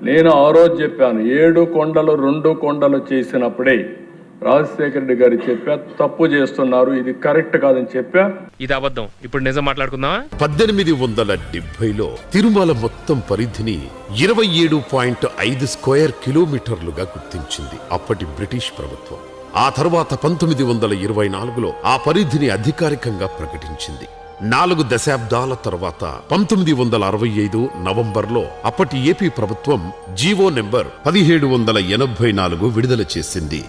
నేను ఆ రోజు చెప్పాను 7 కొండలు 2 కొండలు చేసినప్పుడే రాజశేఖర రెడ్డి గారు చెప్పా తప్పు చేస్తున్నారు, ఇది కరెక్ట్ కాదని చెప్పా. ఇది అబద్ధం. ఇప్పుడు నిజం మాట్లాడుకుందాం. 1870లో తిరుమల మొత్తం పరిధిని 27.5 స్క్వేర్ కిలోమీటర్లుగా గుర్తించింది అప్పటి బ్రిటిష్ ప్రభుత్వం. ఆ తర్వాత 1924లో ఆ పరిధిని అధికారికంగా ప్రకటించింది. 4 దశాబ్దాల తర్వాత 1965 నవంబర్లో అప్పటి ఏపీ ప్రభుత్వం జీవో నెంబర్ 1784 విడుదల చేసింది.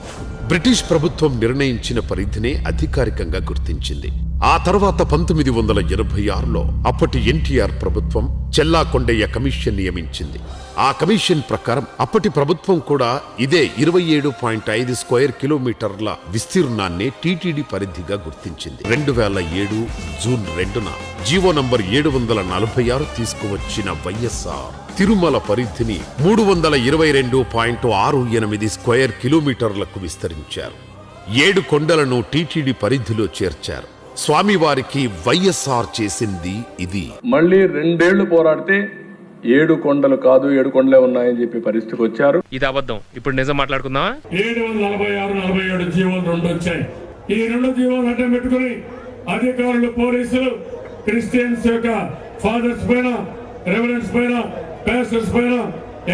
బ్రిటిష్ ప్రభుత్వం నిర్ణయించిన పరిధినే అధికారికంగా గుర్తించింది. ఆ తర్వాత 1986లో అప్పటి ఎన్టీఆర్ ప్రభుత్వం చెల్లాకొండయ్య కమిషన్ నియమించింది. ఆ కమిషన్ ప్రకారం అప్పటి ప్రభుత్వం కూడా ఇదే 27.5 స్క్వేర్ కిలోమీటర్ల విస్తీర్ణాన్ని టీటీడీ పరిధిగా గుర్తించింది. 2007 జూన్ 2న జీవో నంబర్ 746 తీసుకువచ్చిన వైఎస్ఆర్ తిరుమల పరిధిని 322.68 స్క్వేర్ కిలోమీటర్లకు విస్తరించారు. 7 కొండలను టీటీడీ పరిధిలో చేర్చారు. స్వామివారికి వైఎస్ఆర్ చేసింది ఇది. మళ్ళీ 2 ఏళ్లు పోరాడితే 7 కొండలు కాదు 7 కొండలే ఉన్నాయని చెప్పి పరిస్థితికి వచ్చారు. ఇది అబద్ధం. ఇప్పుడు నిజం మాట్లాడుకుందాం. 746-47 జీవోలు 2 వచ్చాయి. ఈ 2 జీవోలు అడ్డం పెట్టుకుని అధికారులు, పోలీసులు క్రిస్టియన్స్ యొక్క ఫాదర్స్ పైన, రెవరెన్స్ పైన, పాస్టర్స్ పైన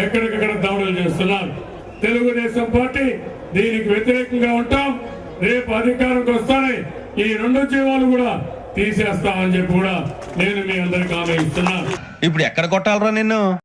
ఎక్కడికక్కడ దాడులు చేస్తున్నారు. తెలుగుదేశం పార్టీ దీనికి వ్యతిరేకంగా ఉంటాం. రేపు అధికారంకి వస్తానే ఈ 2 జీవాలు కూడా తీసేస్తామని చెప్పి కూడా నేను మీ అందరికి హామీ ఇస్తున్నాను. ఇప్పుడు ఎక్కడ కొట్టాలరా నిన్ను?